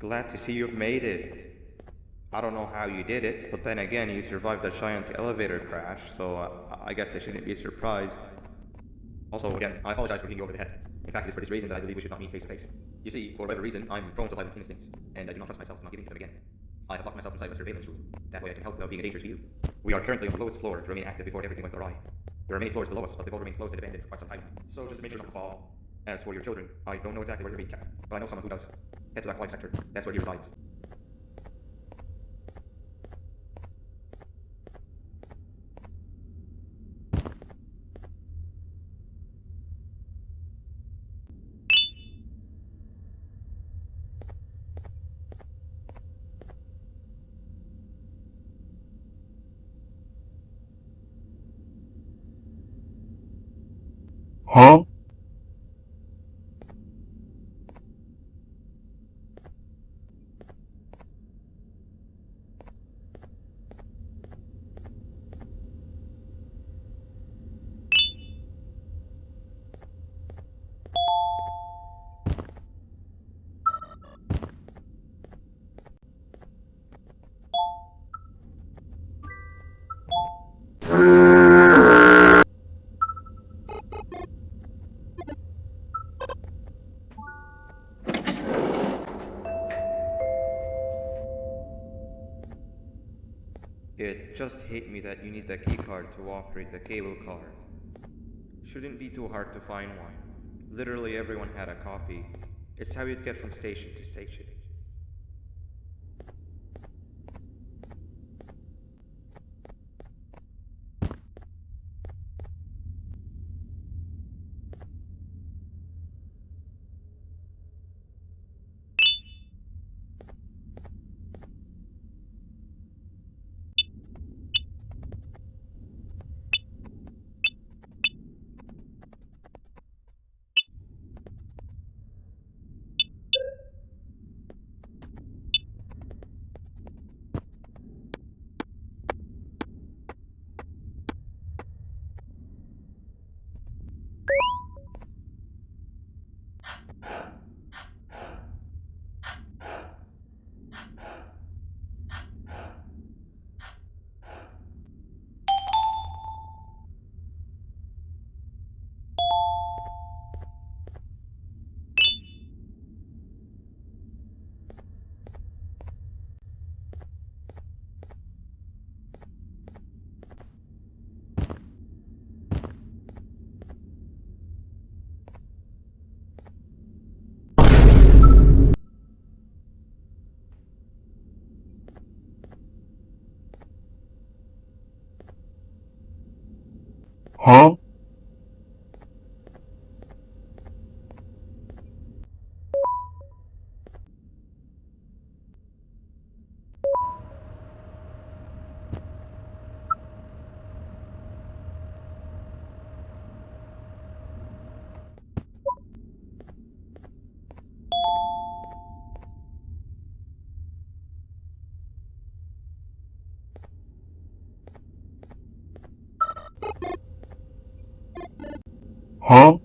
Glad to see you've made it. I don't know how you did it, but then again, you survived the giant elevator crash, so I guess I shouldn't be surprised. Also, again, I apologize for hitting you over the head. In fact, it is for this reason that I believe we should not meet face to face. You see, for whatever reason, I'm prone to violent instincts, and I do not trust myself not giving to them again. I have locked myself inside a surveillance room. That way I can help without being a danger to you. We are currently on the lowest floor to remain active before everything went awry. There are many floors below us, but they've all remained closed and abandoned for quite some time. So just make sure not to fall. As for your children, I don't know exactly where they're being kept, but I know someone who does. Head to the Aquatic Sector. That's where he resides. Huh? It just hit me that you need the keycard to operate the cable car. Shouldn't be too hard to find one. Literally everyone had a copy. It's how you'd get from station to station. Huh? Huh?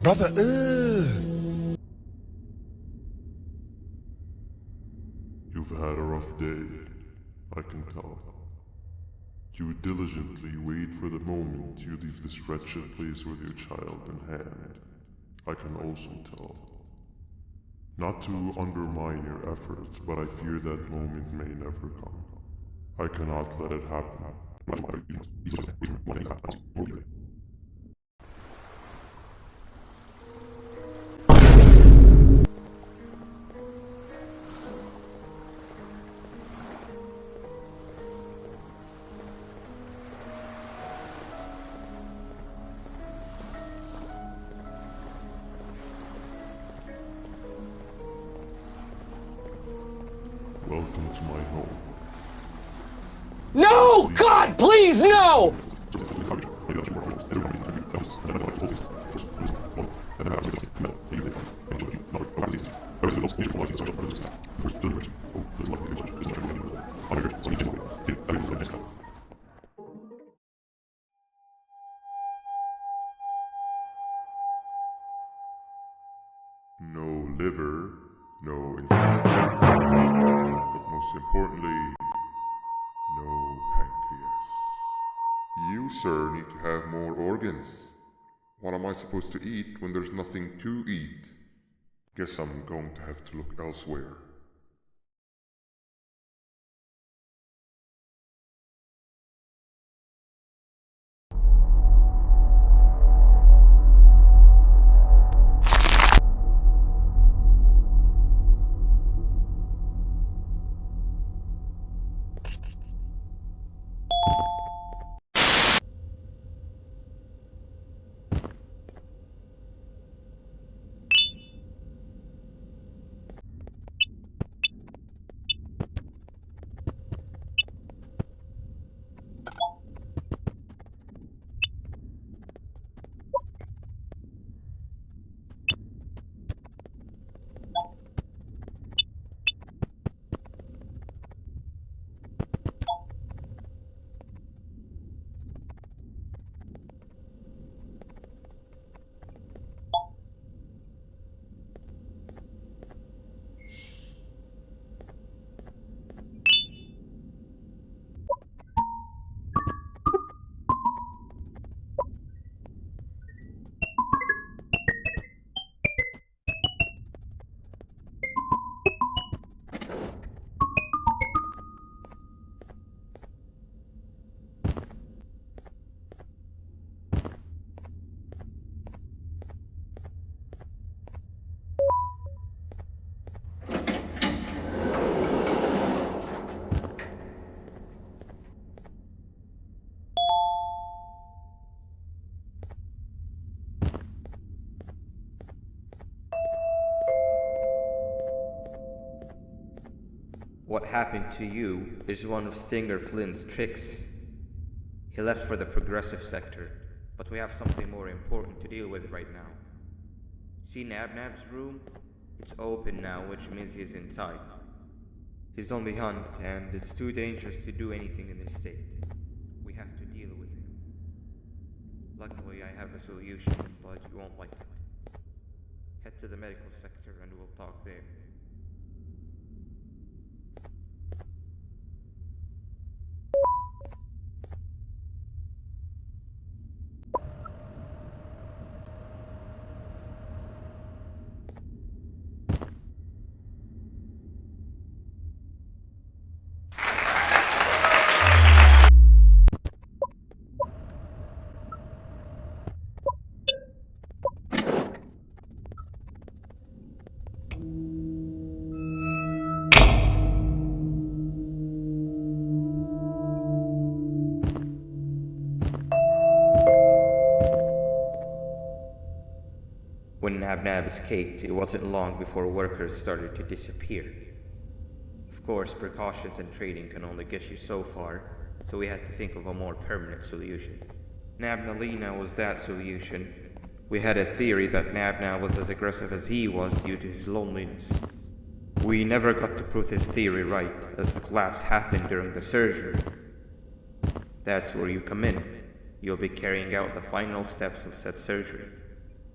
Brother, You've had a rough day, I can tell. You diligently wait for the moment you leave this wretched place with your child in hand. I can also tell. Not to undermine your efforts, but I fear that moment may never come. I cannot let it happen. Welcome to my home. No! God, please, no! No liver, no intestines, but most importantly, no pancreas. You, sir, need to have more organs. What am I supposed to eat when there's nothing to eat? Guess I'm going to have to look elsewhere. What happened to you is one of Stinger Flynn's tricks. He left for the progressive sector, but we have something more important to deal with right now. See Nabnab's room? It's open now, which means he's inside. He's on the hunt, and it's too dangerous to do anything in this state. We have to deal with him. Luckily, I have a solution, but you won't like it. Head to the medical sector and we'll talk there. When Nabnab escaped, it wasn't long before workers started to disappear. Of course, precautions and trading can only get you so far, so we had to think of a more permanent solution. Nabnaleena was that solution. We had a theory that Nabnab was as aggressive as he was due to his loneliness. We never got to prove this theory right, as the collapse happened during the surgery. That's where you come in. You'll be carrying out the final steps of said surgery.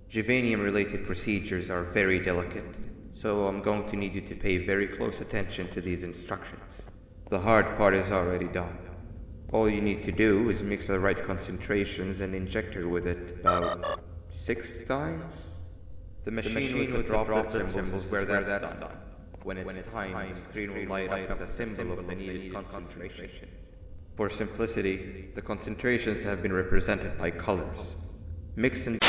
Juvenium-related procedures are very delicate, so I'm going to need you to pay very close attention to these instructions. The hard part is already done. All you need to do is mix the right concentrations and inject her with it about 6 times. The machine with the droplet symbol is where that's done. When it's time, the screen will light up with a symbol of the needed concentration. For simplicity, the concentrations have been represented by colors. Mix and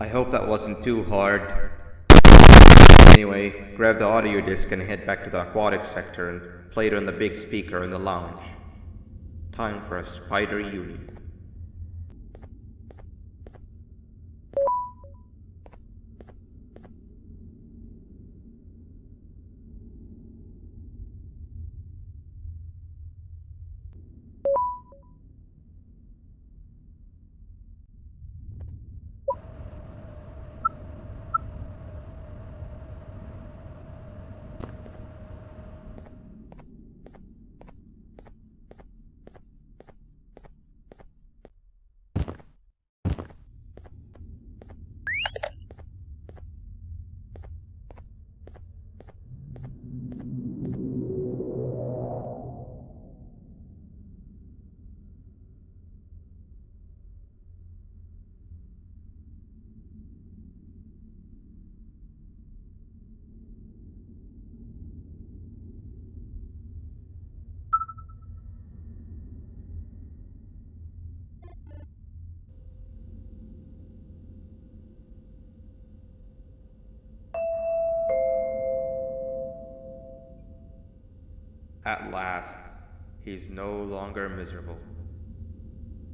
I hope that wasn't too hard. Anyway, grab the audio disc and head back to the Aquatic Sector and play it on the big speaker in the lounge. Time for a spider uni. At last, he's no longer miserable.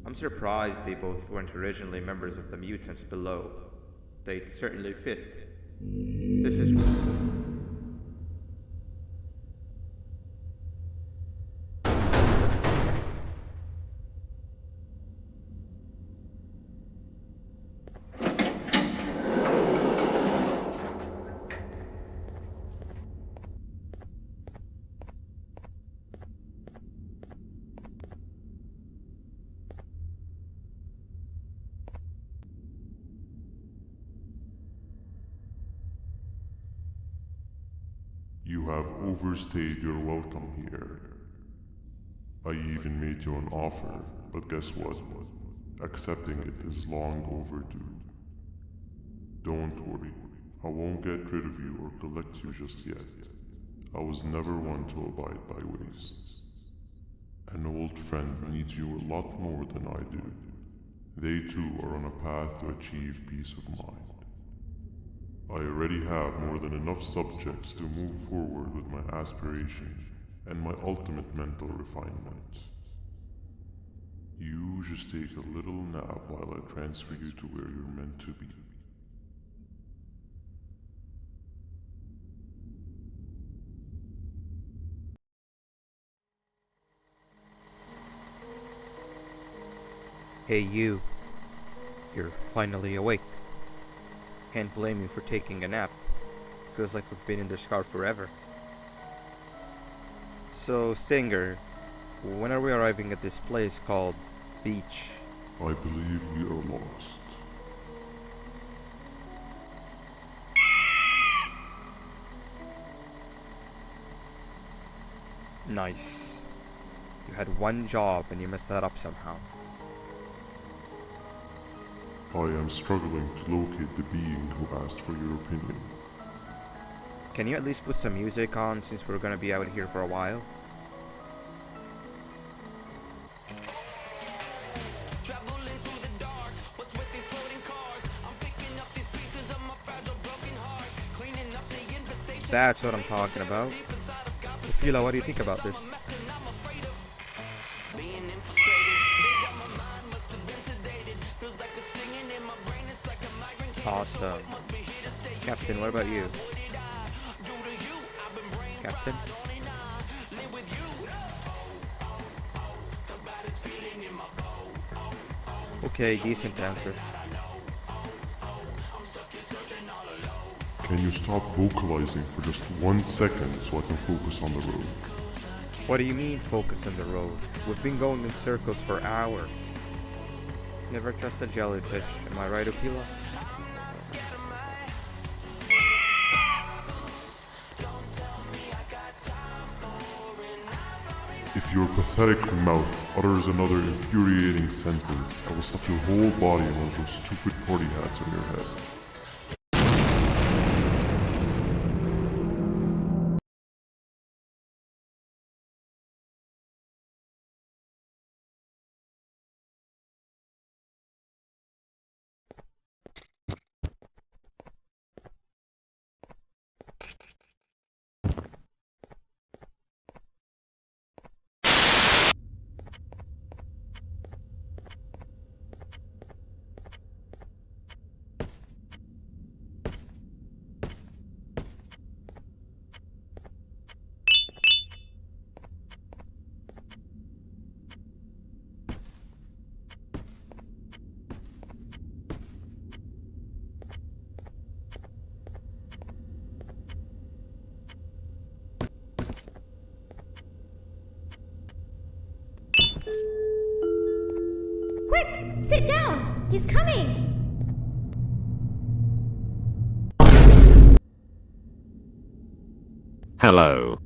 I'm surprised they both weren't originally members of the mutants below. They'd certainly fit. This is... You have overstayed your welcome here. I even made you an offer, but guess what? Accepting it is long overdue. Don't worry, I won't get rid of you or collect you just yet. I was never one to abide by waste. An old friend needs you a lot more than I do. They too are on a path to achieve peace of mind. I already have more than enough subjects to move forward with my aspiration and my ultimate mental refinement. You just take a little nap while I transfer you to where you're meant to be. Hey you. You're finally awake. Can't blame you for taking a nap. Feels like we've been in this car forever. So, Singer, when are we arriving at this place called Beach? I believe we are lost. Nice. You had one job and you messed that up somehow. I am struggling to locate the being who asked for your opinion. Can you at least put some music on since we're gonna be out here for a while? That's what I'm talking about. Fila, what do you think about this? Awesome. Captain, what about you? Captain? Okay, decent answer. Can you stop vocalizing for just 1 second so I can focus on the road? What do you mean focus on the road? We've been going in circles for hours. Never trust a jellyfish, am I right, Opila? If your pathetic mouth utters another infuriating sentence, I will stuff your whole body in one of those stupid party hats on your head. Quick! Sit down! He's coming! Hello.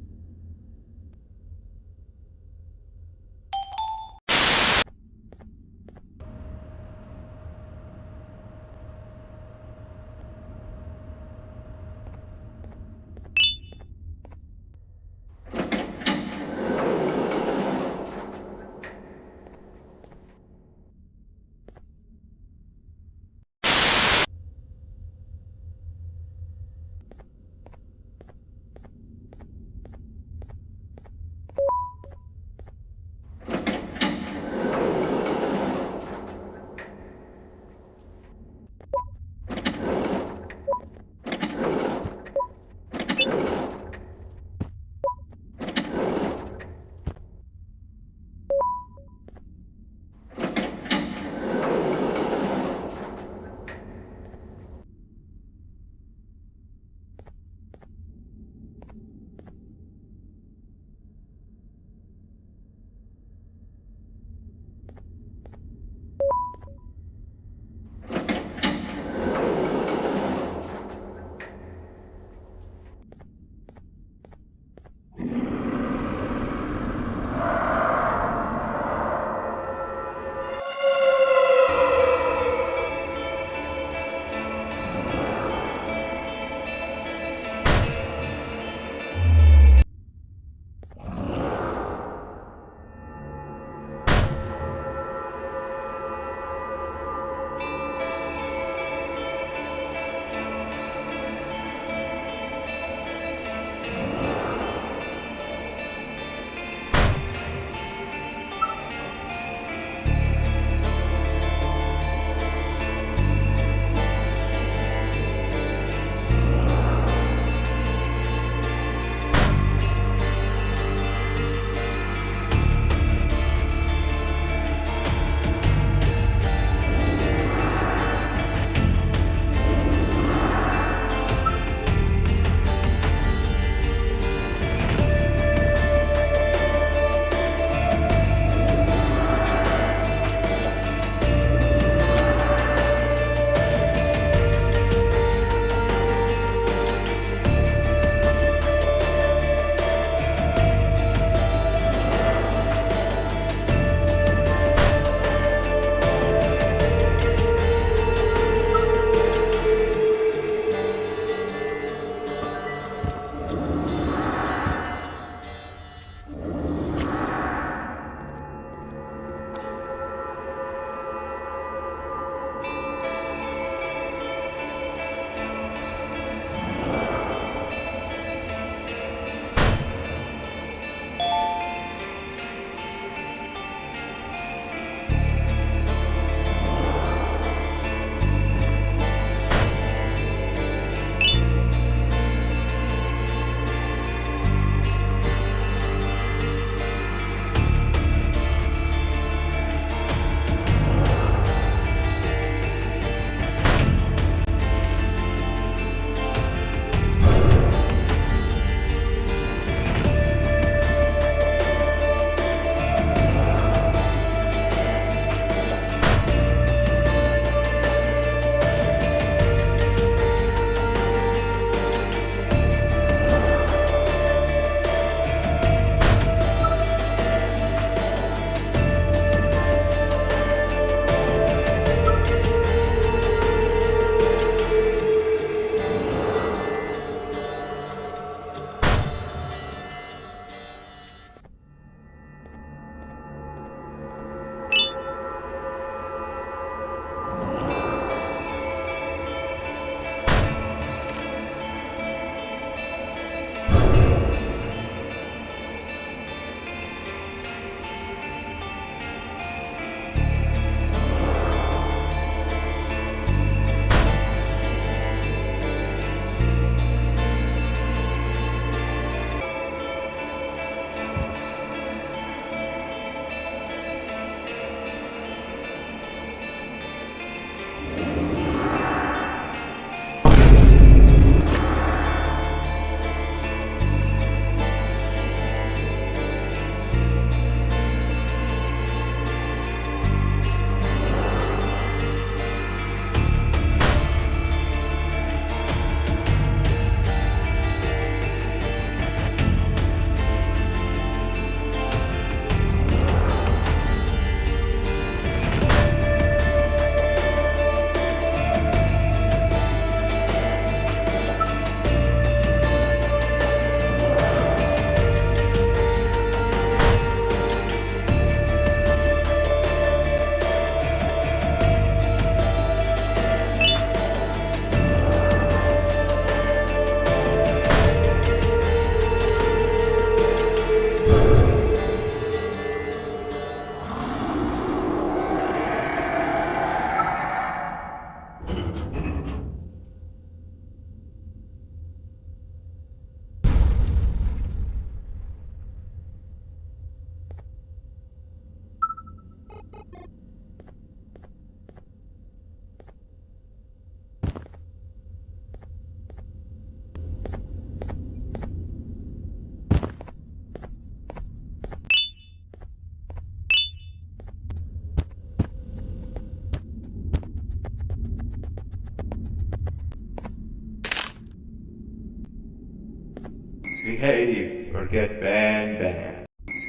Behave or get banned.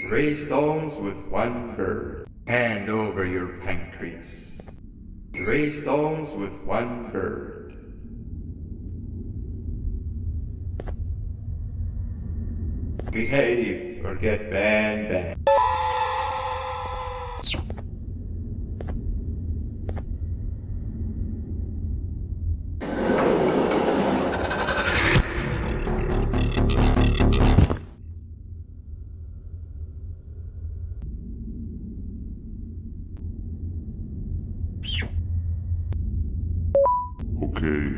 3 stones with 1 bird. Hand over your pancreas. 3 stones with 1 bird. Behave or get banned. Okay.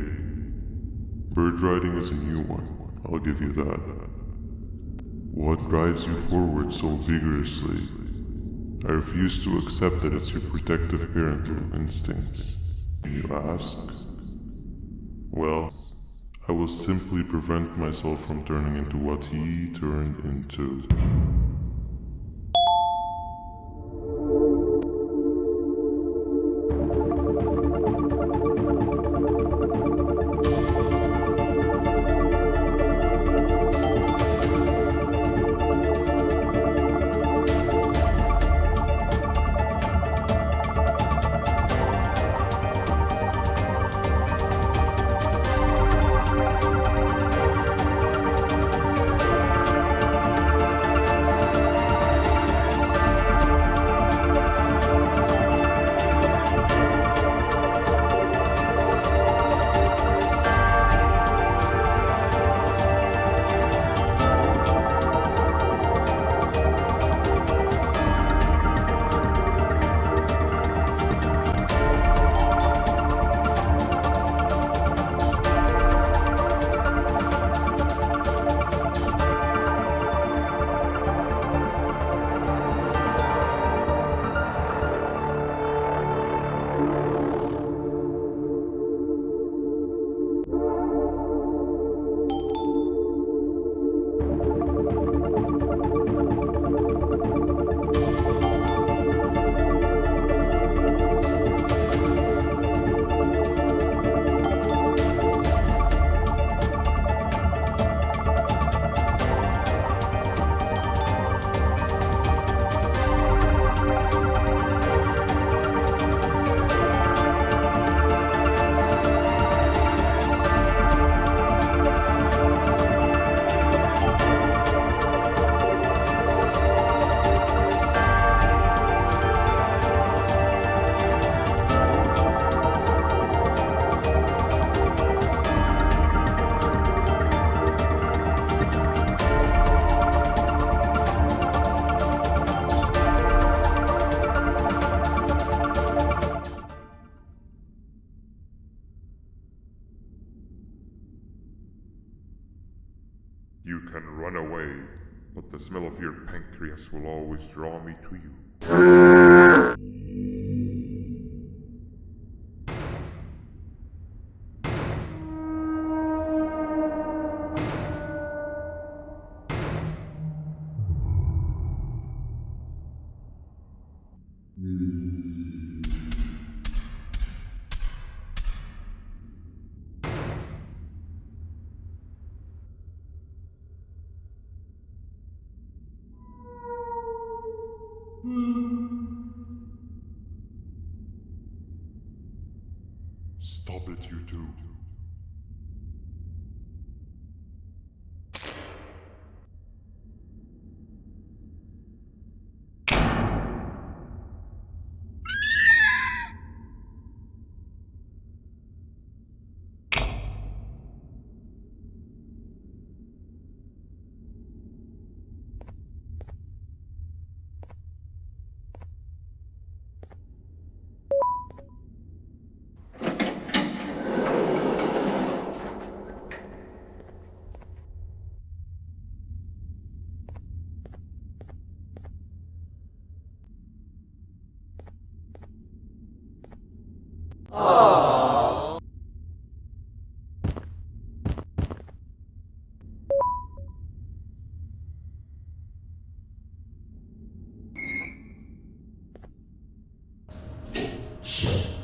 Bird riding is a new one, I'll give you that. What drives you forward so vigorously? I refuse to accept that it's your protective parental instincts. You ask? Well, I will simply prevent myself from turning into what he turned into. You can run away, but the smell of your pancreas will always draw me to you. Stop it, you two. Shh.